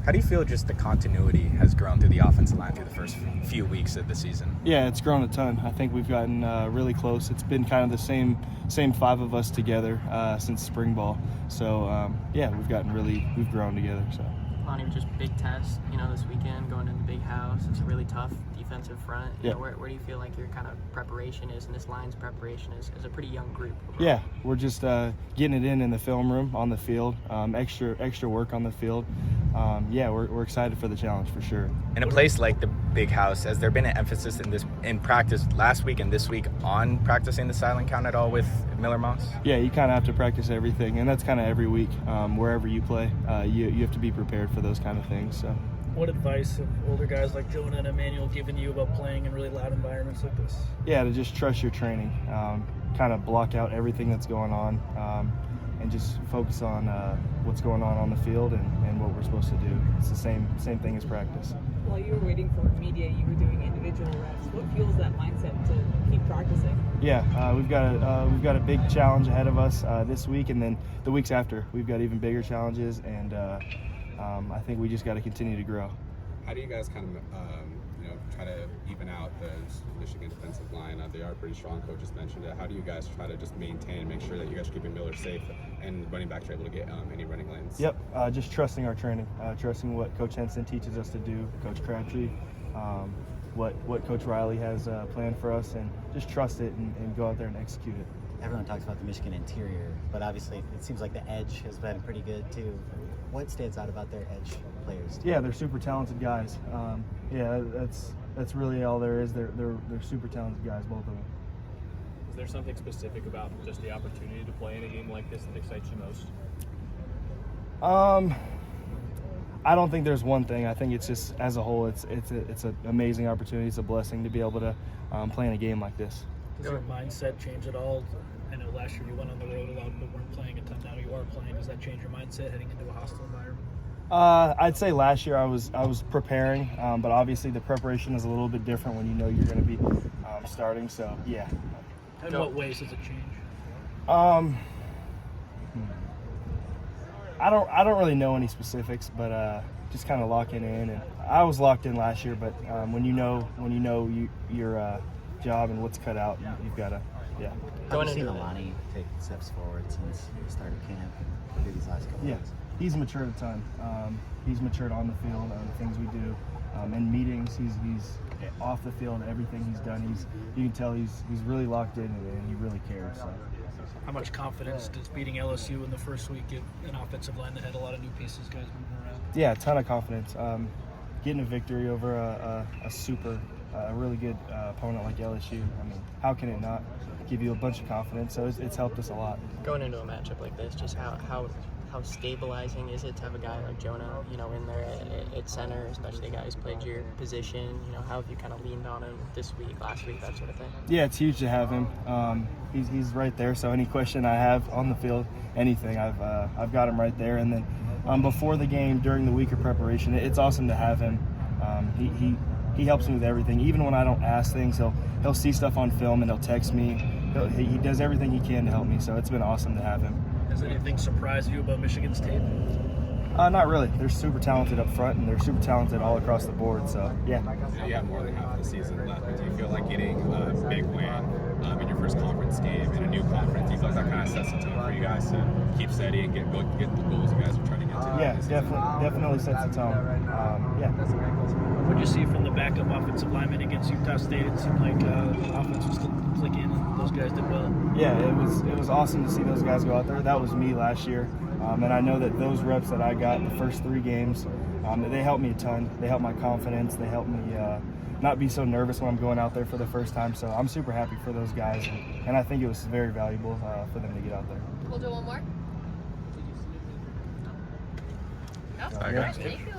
How do you feel just the continuity has grown through the offensive line through the first few weeks of the season? Yeah, it's grown a ton. I think we've gotten really close. It's been kind of the same five of us together since spring ball. So yeah, we've grown together. So. Lonnie, just big test, this weekend, going to the big house. It's a really tough defensive front. Yeah. Where do you feel like your kind of preparation is, and this line's preparation is a pretty young group overall? Yeah, we're just getting it in the film room, on the field, extra work on the field. Yeah, we're excited for the challenge for sure. In a place like the big house, has there been an emphasis in practice last week and this week on practicing the silent count at all with Miller Moss? Yeah, you kind of have to practice everything, and that's kind of every week. Wherever you play, you have to be prepared for those kind of things. So. What advice have older guys like Jonah and Emmanuel given you about playing in really loud environments like this? Yeah, to just trust your training, kind of block out everything that's going on, and just focus on what's going on the field and what we're supposed to do. It's the same thing as practice. While you were waiting for media, you were doing individual reps. What fuels that mindset to keep practicing? Yeah, we've got a big challenge ahead of us this week, and then the weeks after we've got even bigger challenges, and I think we just got to continue to grow. How do you guys kind of try to even out the Michigan defensive line? They are pretty strong. Coach just mentioned it. How do you guys try to just maintain and make sure that you guys are keeping Miller safe and running backs are able to get any running lanes? Yep, just trusting our training, trusting what Coach Henson teaches us to do, Coach Crabtree, what Coach Riley has planned for us, and just trust it and go out there and execute it. Everyone talks about the Michigan interior, but obviously it seems like the edge has been pretty good too. What stands out about their edge players? Yeah, they're super talented guys. Yeah, that's really all there is. They're super talented guys, both of them. Is there something specific about just the opportunity to play in a game like this that excites you most? I don't think there's one thing. I think it's just as a whole, it's an amazing opportunity. It's a blessing to be able to play in a game like this. Does your mindset change at all? I know last year you went on the road a lot but weren't playing a ton. Now you are playing. Does that change your mindset heading into a hostile environment? I'd say last year I was preparing, but obviously the preparation is a little bit different when you know you're going to be starting. So yeah. In what ways does it change? I don't really know any specifics, but just kind of locking in. And I was locked in last year, but when you know your job and what's cut out, you've got to, yeah. Have you seen Alani take steps forward since the start of camp and through these last couple Yeah, weeks? he's matured a ton. He's matured on the field, the things we do, in meetings. He's off the field. Everything he's done, you can tell he's really locked in and he really cares. So. How much confidence does beating LSU in the first week give an offensive line that had a lot of new pieces, guys moving around? Yeah, a ton of confidence. Getting a victory over a really good opponent like LSU. I mean, how can it not give you a bunch of confidence? So it's helped us a lot. Going into a matchup like this, just how stabilizing is it to have a guy like Jonah, in there at center, especially a guy who's played your position? How have you kind of leaned on him this week, last week, that sort of thing? Yeah, it's huge to have him. He's right there. So any question I have on the field, anything, I've got him right there. And then before the game, during the week of preparation, it's awesome to have him. He helps me with everything. Even when I don't ask things, he'll see stuff on film and he'll text me. He does everything he can to help me. So it's been awesome to have him. Does anything surprise you about Michigan's tape? Not really. They're super talented up front, and they're super talented all across the board. So, yeah. You have more than half the season left, but do you feel like getting a big win in your first conference game in a new conference, do you feel like that kind of sets the tone for you guys to keep steady and get the goals you guys are trying to get to? Yeah, definitely sets the tone. Yeah. What did you see from the backup offensive lineman against Utah State? It seemed like the offense was clicking, and those guys did well. Yeah, it was awesome to see those guys go out there. That was me last year, and I know that those reps that I got the first 3 games, they helped me a ton. They helped my confidence. They helped me not be so nervous when I'm going out there for the first time. So I'm super happy for those guys, and I think it was very valuable for them to get out there. We'll do one more. No? All right, guys. Thank you.